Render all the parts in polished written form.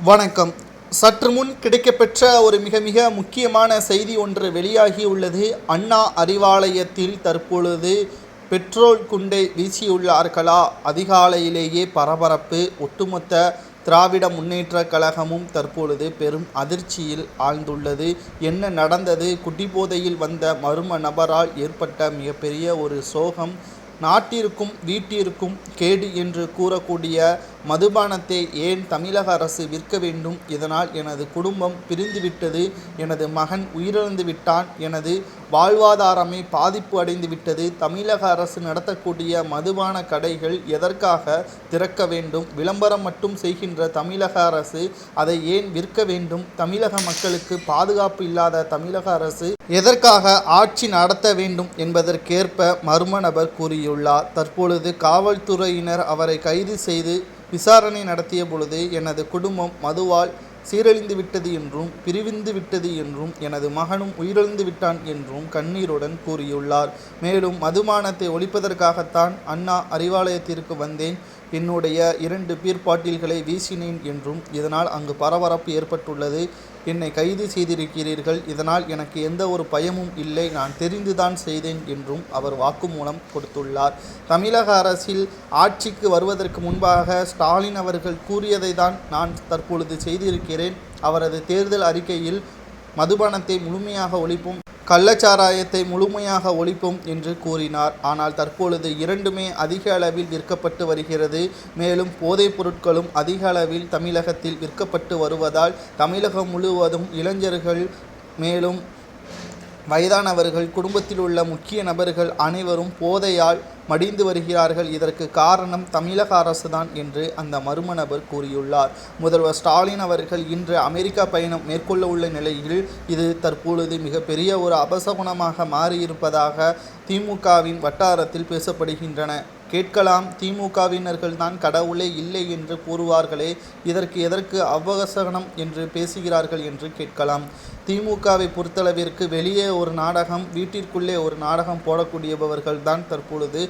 வணக்கம். சற்று முன் கிடைக்கப்பெற்ற ஒரு மிக மிக முக்கியமான செய்தி ஒன்று வெளியாகியுள்ளது. அண்ணா அறிவாலயத்தில் தற்பொழுது பெட்ரோல் குண்டை வீசியுள்ளார்களா? அதிகாலையிலேயே பரபரப்பு. ஒட்டுமொத்த திராவிட முன்னேற்றக் கழகமும் தற்பொழுது பெரும் அதிர்ச்சியில் ஆழ்ந்துள்ளது. என்ன நடந்தது? குடிபோதையில் வந்த மர்ம நபரால் ஏற்பட்ட மிகப்பெரிய ஒரு சோகம். நாட்டிற்கும் வீட்டிற்கும் கேடு என்று கூறக்கூடிய மதுபானத்தை ஏன் தமிழக அரசு விற்க வேண்டும்? இதனால் எனது குடும்பம் பிரிந்துவிட்டது, எனது மகன் உயிரிழந்து விட்டான், எனது வாழ்வாதாரமே பாதிப்பு அடைந்து விட்டது. தமிழக அரசு நடத்தக்கூடிய மதுபான கடைகள் எதற்காக திறக்க வேண்டும்? விளம்பரம் மட்டும் செய்கின்ற தமிழக அரசு அதை ஏன் விற்க வேண்டும்? தமிழக மக்களுக்கு பாதுகாப்பு இல்லாத தமிழக அரசு எதற்காக ஆட்சி நடத்த வேண்டும் என்பதற்கேற்ப மர்ம நபர் கூறியுள்ளார். தற்பொழுது காவல்துறையினர் அவரை கைது செய்து விசாரணை நடத்திய பொழுது எனது குடும்பம் மதுவால் சீரழிந்து விட்டது என்றும் பிரிவிந்து விட்டது என்றும் எனது மகனும் உயிரிழந்து விட்டான் என்றும் கண்ணீருடன் கூறியுள்ளார். மேலும் மதுபானத்தை ஒழிப்பதற்காகத்தான் அண்ணா அறிவாலயத்திற்கு வந்தேன், என்னுடைய 2 பீர் பாட்டில்களை வீசினேன் என்றும் இதனால் அங்கு பரபரப்பு ஏற்பட்டுள்ளது. என்னை கைது செய்திருக்கிறீர்கள், இதனால் எனக்கு எந்த ஒரு பயமும் இல்லை, நான் தெரிந்துதான் செய்தேன் என்றும் அவர் வாக்குமூலம் கொடுத்துள்ளார். தமிழக அரசில் ஆட்சிக்கு வருவதற்கு முன்பாக ஸ்டாலின் அவர்கள் கூறியதை தான் நான் தற்பொழுது செய்திருக்கிறேன். அவரது தேர்தல் அறிக்கையில் மதுபானத்தை முழுமையாக ஒழிப்போம், கள்ளச்சாராயத்தை முழுமையாக ஒழிப்போம் என்று கூறினார். ஆனால் தற்பொழுது இரண்டுமே அதிக அளவில் விற்கப்பட்டு வருகிறது. மேலும் போதைப் பொருட்களும் அதிக அளவில் தமிழகத்தில் விற்கப்பட்டு வருவதால் தமிழகம் முழுவதும் இளைஞர்கள், மேலும் வயதானவர்கள், குடும்பத்தில் உள்ள முக்கிய நபர்கள் அனைவரும் போதையால் மடிந்து வருகிறார்கள். இதற்கு காரணம் தமிழக அரசுதான் என்று அந்த மர்ம நபர் கூறியுள்ளார். முதல்வர் ஸ்டாலின் அவர்கள் இன்று அமெரிக்கா பயணம் மேற்கொள்ள உள்ள நிலையில் இது தற்பொழுது மிகப்பெரிய ஒரு அபசகுனமாக மாறியிருப்பதாக திமுகவின் வட்டாரத்தில் பேசப்படுகின்றன. கேட்கலாம், திமுகவினர்கள் தான் கடவுளே இல்லை என்று கூறுவார்களே, எதற்கு அபசகனம் என்று பேசுகிறார்கள் என்று கேட்கலாம். திமுகவை பொறுத்தளவிற்கு வெளியே ஒரு நாடகம், வீட்டிற்குள்ளே ஒரு நாடகம் போடக்கூடியவர்கள் தான் தற்பொழுது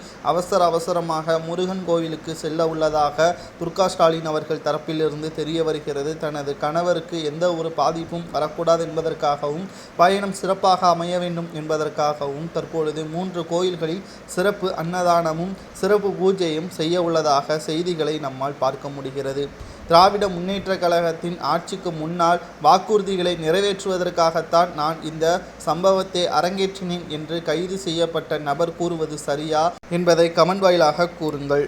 அவசரமாக முருகன் கோவிலுக்கு செல்ல உள்ளதாக துர்கா ஸ்டாலின் அவர்கள் தரப்பிலிருந்து தெரிய வருகிறது. தனது கணவருக்கு எந்த ஒரு பாதிப்பும் வரக்கூடாது என்பதற்காகவும் பயணம் சிறப்பாக அமைய வேண்டும் என்பதற்காகவும் தற்பொழுது 3 கோயில்களில் சிறப்பு அன்னதானமும் சிறப்பு பூஜையும் செய்ய உள்ளதாக செய்திகளை நம்மால் பார்க்க முடிகிறது. திராவிட முன்னேற்ற கழகத்தின் ஆட்சிக்கு முன்னால் வாக்குறுதிகளை நிறைவேற்றுவதற்காகத்தான் நான் இந்த சம்பவத்தை அரங்கேற்றினேன் என்று கைது செய்யப்பட்ட நபர் கூறுவது சரியா என்பதை கமெண்ட் வாயிலாக கூறுங்கள்.